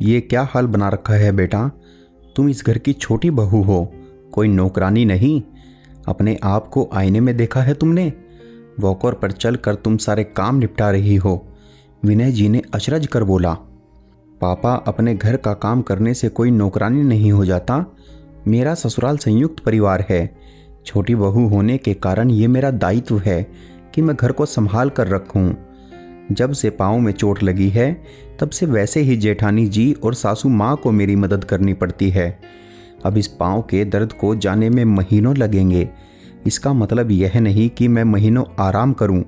ये क्या हाल बना रखा है बेटा? तुम इस घर की छोटी बहू हो, कोई नौकरानी नहीं। अपने आप को आईने में देखा है तुमने? वॉकर पर चलकर तुम सारे काम निपटा रही हो। विनय जी ने अचरज कर बोला। पापा, अपने घर का काम करने से कोई नौकरानी नहीं हो जाता। मेरा ससुराल संयुक्त परिवार है। छोटी बहू होने के कारण ये मेरा दायित्व है कि मैं घर को संभाल कर रखूं। जब से पाँव में चोट लगी है तब से वैसे ही जेठानी जी और सासू माँ को मेरी मदद करनी पड़ती है। अब इस पाँव के दर्द को जाने में महीनों लगेंगे। इसका मतलब यह नहीं कि मैं महीनों आराम करूं।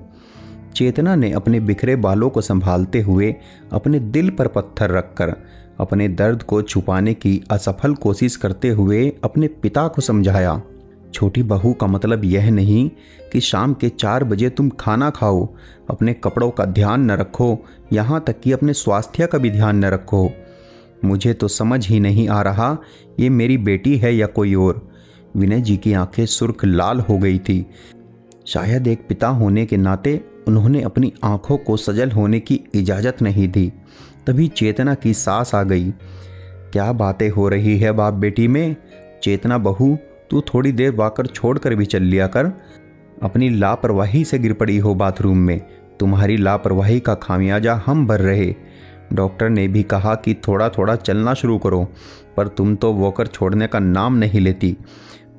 चेतना ने अपने बिखरे बालों को संभालते हुए अपने दिल पर पत्थर रखकर अपने दर्द को छुपाने की असफल कोशिश करते हुए अपने पिता को समझाया। छोटी बहू का मतलब यह नहीं कि शाम के 4 बजे तुम खाना खाओ, अपने कपड़ों का ध्यान न रखो, यहाँ तक कि अपने स्वास्थ्य का भी ध्यान न रखो। मुझे तो समझ ही नहीं आ रहा ये मेरी बेटी है या कोई और। विनय जी की आंखें सुर्ख लाल हो गई थी। शायद एक पिता होने के नाते उन्होंने अपनी आंखों को सजल होने की इजाज़त नहीं दी। तभी चेतना की सांस आ गई। क्या बातें हो रही है बाप बेटी में? चेतना बहू, तू थोड़ी देर वाकर छोड़कर भी चल लिया कर। अपनी लापरवाही से गिर पड़ी हो बाथरूम में। तुम्हारी लापरवाही का खामियाजा हम भर रहे। डॉक्टर ने भी कहा कि थोड़ा थोड़ा चलना शुरू करो, पर तुम तो वॉकर छोड़ने का नाम नहीं लेती।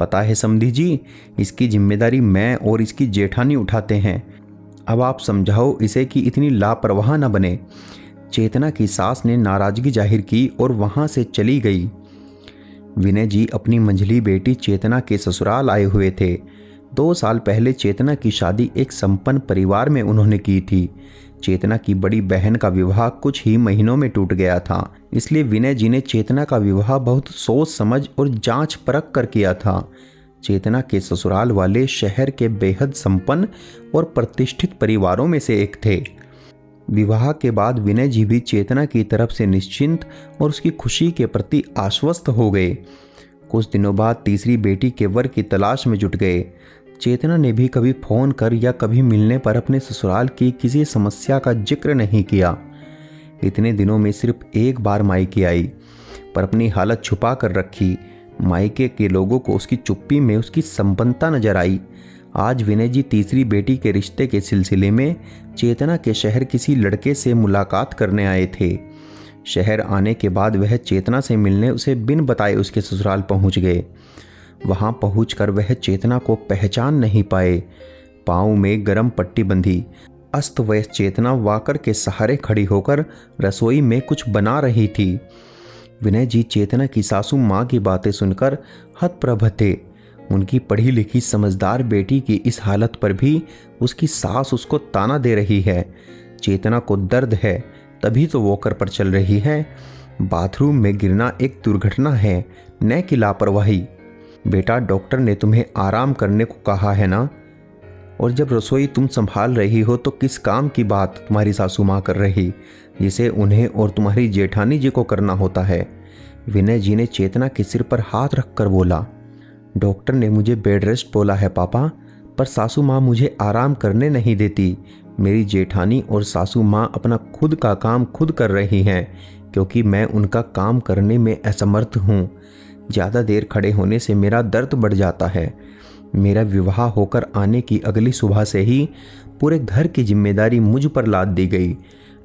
पता है समधी जी, इसकी जिम्मेदारी मैं और इसकी जेठानी उठाते हैं। अब आप समझाओ इसे कि इतनी लापरवाह न बने। चेतना की सास ने नाराजगी जाहिर की और वहां से चली गई। विनय जी अपनी मंझली बेटी चेतना के ससुराल आए हुए थे। 2 साल पहले चेतना की शादी एक संपन्न परिवार में उन्होंने की थी। चेतना की बड़ी बहन का विवाह कुछ ही महीनों में टूट गया था, इसलिए विनय जी ने चेतना का विवाह बहुत सोच समझ और जांच परख कर किया था। चेतना के ससुराल वाले शहर के बेहद संपन्न और प्रतिष्ठित परिवारों में से एक थे। विवाह के बाद विनय जी भी चेतना की तरफ से निश्चिंत और उसकी खुशी के प्रति आश्वस्त हो गए। कुछ दिनों बाद तीसरी बेटी के वर की तलाश में जुट गए। चेतना ने भी कभी फोन कर या कभी मिलने पर अपने ससुराल की किसी समस्या का जिक्र नहीं किया। इतने दिनों में सिर्फ एक बार मायके आई, पर अपनी हालत छुपा कर रखी। मायके के लोगों को उसकी चुप्पी में उसकी संपन्नता नजर आई। आज विनय जी तीसरी बेटी के रिश्ते के सिलसिले में चेतना के शहर किसी लड़के से मुलाकात करने आए थे। शहर आने के बाद वह चेतना से मिलने उसे बिन बताए उसके ससुराल पहुंच गए। वहां पहुंचकर वह चेतना को पहचान नहीं पाए। पाँव में गरम पट्टी बंधी अस्त व्यस्त चेतना वाकर के सहारे खड़ी होकर रसोई में कुछ बना रही थी। विनय जी चेतना की सासू माँ की बातें सुनकर हतप्रभ थे। उनकी पढ़ी लिखी समझदार बेटी की इस हालत पर भी उसकी सास उसको ताना दे रही है। चेतना को दर्द है, तभी तो वॉकर पर चल रही है। बाथरूम में गिरना एक दुर्घटना है, न कि लापरवाही। बेटा, डॉक्टर ने तुम्हें आराम करने को कहा है ना? और जब रसोई तुम संभाल रही हो तो किस काम की बात तुम्हारी सासू माँ कर रही, जिसे उन्हें और तुम्हारी जेठानी जी को करना होता है? विनय जी ने चेतना के सिर पर हाथ रखकर बोला। डॉक्टर ने मुझे बेड रेस्ट बोला है पापा, पर सासू माँ मुझे आराम करने नहीं देती। मेरी जेठानी और सासू माँ अपना खुद का काम खुद कर रही हैं, क्योंकि मैं उनका काम करने में असमर्थ हूँ। ज़्यादा देर खड़े होने से मेरा दर्द बढ़ जाता है। मेरा विवाह होकर आने की अगली सुबह से ही पूरे घर की जिम्मेदारी मुझ पर लाद दी गई।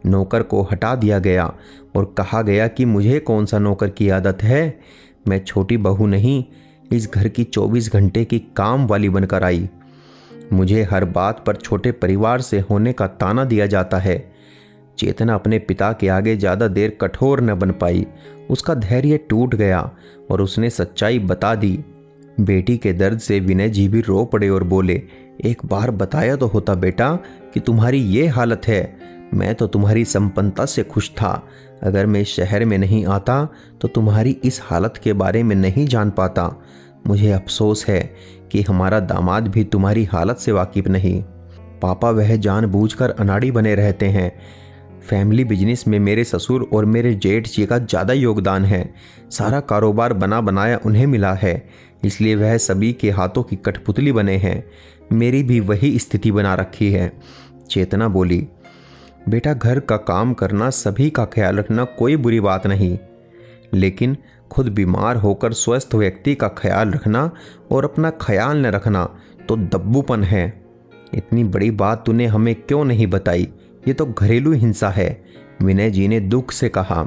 नौकर को हटा दिया गया और कहा गया कि मुझे कौन सा नौकर की आदत है। मैं छोटी बहू नहीं, इस घर की 24 घंटे की काम वाली बनकर आई। मुझे हर बात पर छोटे परिवार से होने का ताना दिया जाता है। चेतना अपने पिता के आगे ज़्यादा देर कठोर न बन पाई। उसका धैर्य टूट गया और उसने सच्चाई बता दी। बेटी के दर्द से विनय जी भी रो पड़े और बोले, एक बार बताया तो होता बेटा कि तुम्हारी ये हालत है। मैं तो तुम्हारी संपन्नता से खुश था। अगर मैं शहर में नहीं आता तो तुम्हारी इस हालत के बारे में नहीं जान पाता। मुझे अफसोस है कि हमारा दामाद भी तुम्हारी हालत से वाकिफ नहीं। पापा वह जानबूझकर अनाड़ी बने रहते हैं। फैमिली बिजनेस में मेरे ससुर और मेरे जेठ जी का ज़्यादा योगदान है। सारा कारोबार बना बनाया उन्हें मिला है, इसलिए वह सभी के हाथों की कठपुतली बने हैं। मेरी भी वही स्थिति बना रखी है। चेतना बोली। बेटा, घर का काम करना, सभी का ख्याल रखना कोई बुरी बात नहीं, लेकिन खुद बीमार होकर स्वस्थ व्यक्ति का ख्याल रखना और अपना ख्याल न रखना तो दब्बूपन है। इतनी बड़ी बात तूने हमें क्यों नहीं बताई? ये तो घरेलू हिंसा है, विनय जी ने दुख से कहा।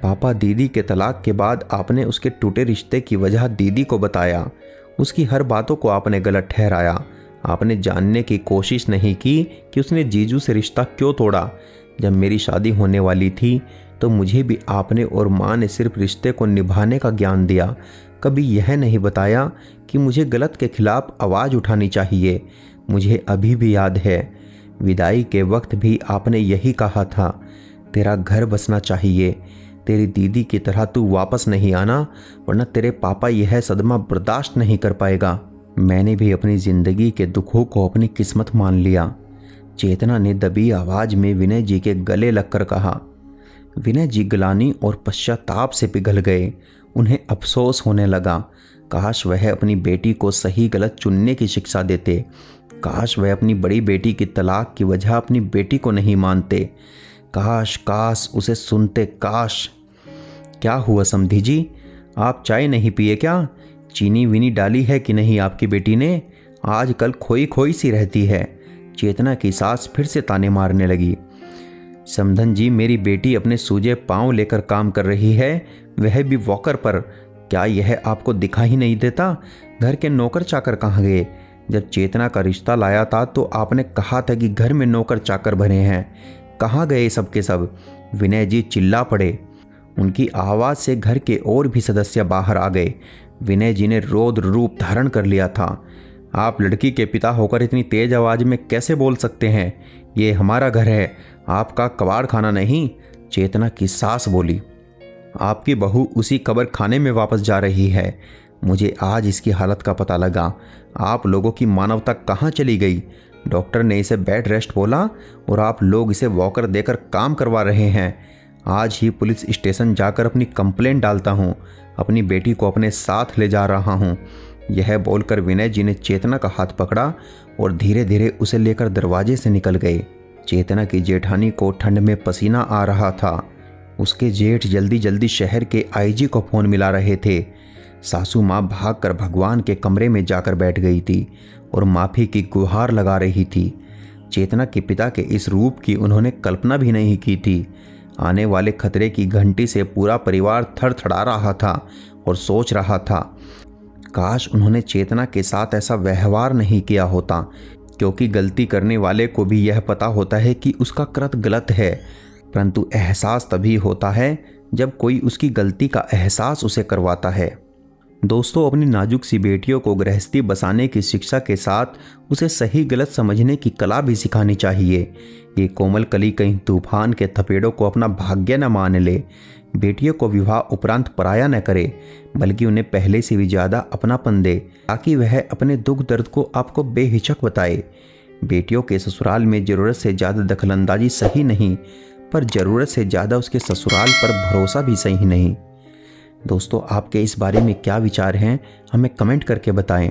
पापा, दीदी के तलाक के बाद आपने उसके टूटे रिश्ते की वजह दीदी को बताया। उसकी हर बातों को आपने गलत ठहराया। आपने जानने की कोशिश नहीं की कि उसने जीजू से रिश्ता क्यों तोड़ा। जब मेरी शादी होने वाली थी तो मुझे भी आपने और माँ ने सिर्फ रिश्ते को निभाने का ज्ञान दिया। कभी यह नहीं बताया कि मुझे गलत के खिलाफ आवाज़ उठानी चाहिए। मुझे अभी भी याद है, विदाई के वक्त भी आपने यही कहा था, तेरा घर बसना चाहिए, तेरी दीदी की तरह तू वापस नहीं आना, वरना तेरे पापा यह सदमा बर्दाश्त नहीं कर पाएगा। मैंने भी अपनी ज़िंदगी के दुखों को अपनी किस्मत मान लिया, चेतना ने दबी आवाज़ में विनय जी के गले लगकर कहा। विनय जी ग्लानि और पश्चाताप से पिघल गए। उन्हें अफसोस होने लगा। काश वह अपनी बेटी को सही गलत चुनने की शिक्षा देते। काश वह अपनी बड़ी बेटी की तलाक की वजह अपनी बेटी को नहीं मानते। काश काश उसे सुनते। काश। क्या हुआ समधी जी, आप चाय नहीं पिए क्या? चीनी विनी डाली है कि नहीं आपकी बेटी ने? आजकल खोई खोई सी रहती है। चेतना की सास फिर से ताने मारने लगी। समधन जी, मेरी बेटी अपने सूजे पांव लेकर काम कर रही है, वह भी वॉकर पर। क्या यह आपको दिखा ही नहीं देता? घर के नौकर चाकर कहाँ गए? जब चेतना का रिश्ता लाया था तो आपने कहा था कि घर में नौकर चाकर भरे हैं, कहाँ गए सब के सब? विनय जी चिल्ला पड़े। उनकी आवाज़ से घर के और भी सदस्य बाहर आ गए। विनय जी ने रौद्र रूप धारण कर लिया था। आप लड़की के पिता होकर इतनी तेज आवाज़ में कैसे बोल सकते हैं? ये हमारा घर है, आपका कबाड़ खाना नहीं। चेतना की सास बोली। आपकी बहू उसी कब्र खाने में वापस जा रही है। मुझे आज इसकी हालत का पता लगा। आप लोगों की मानवता कहाँ चली गई? डॉक्टर ने इसे बेड रेस्ट बोला और आप लोग इसे वॉकर देकर काम करवा रहे हैं। आज ही पुलिस स्टेशन जाकर अपनी कंप्लेंट डालता हूँ। अपनी बेटी को अपने साथ ले जा रहा हूँ। यह बोलकर विनय जी ने चेतना का हाथ पकड़ा और धीरे धीरे उसे लेकर दरवाजे से निकल गए। चेतना की जेठानी को ठंड में पसीना आ रहा था। उसके जेठ जल्दी जल्दी शहर के आईजी को फ़ोन मिला रहे थे। सासू माँ भागकर भगवान के कमरे में जाकर बैठ गई थी और माफ़ी की गुहार लगा रही थी। चेतना के पिता के इस रूप की उन्होंने कल्पना भी नहीं की थी। आने वाले खतरे की घंटी से पूरा परिवार थरथरा रहा था और सोच रहा था, काश उन्होंने चेतना के साथ ऐसा व्यवहार नहीं किया होता, क्योंकि गलती करने वाले को भी यह पता होता है कि उसका कृत्य गलत है, परंतु एहसास तभी होता है जब कोई उसकी गलती का एहसास उसे करवाता है। दोस्तों, अपनी नाजुक सी बेटियों को गृहस्थी बसाने की शिक्षा के साथ उसे सही गलत समझने की कला भी सिखानी चाहिए। ये कोमल कली कहीं तूफान के थपेड़ों को अपना भाग्य न मान ले। बेटियों को विवाह उपरांत पराया न करे, बल्कि उन्हें पहले से भी ज़्यादा अपनापन दे, ताकि वह अपने दुख दर्द को आपको बेहिचक बताए। बेटियों के ससुराल में ज़रूरत से ज़्यादा दखलंदाजी सही नहीं, पर ज़रूरत से ज़्यादा उसके ससुराल पर भरोसा भी सही नहीं। दोस्तों, आपके इस बारे में क्या विचार हैं, हमें कमेंट करके बताएं।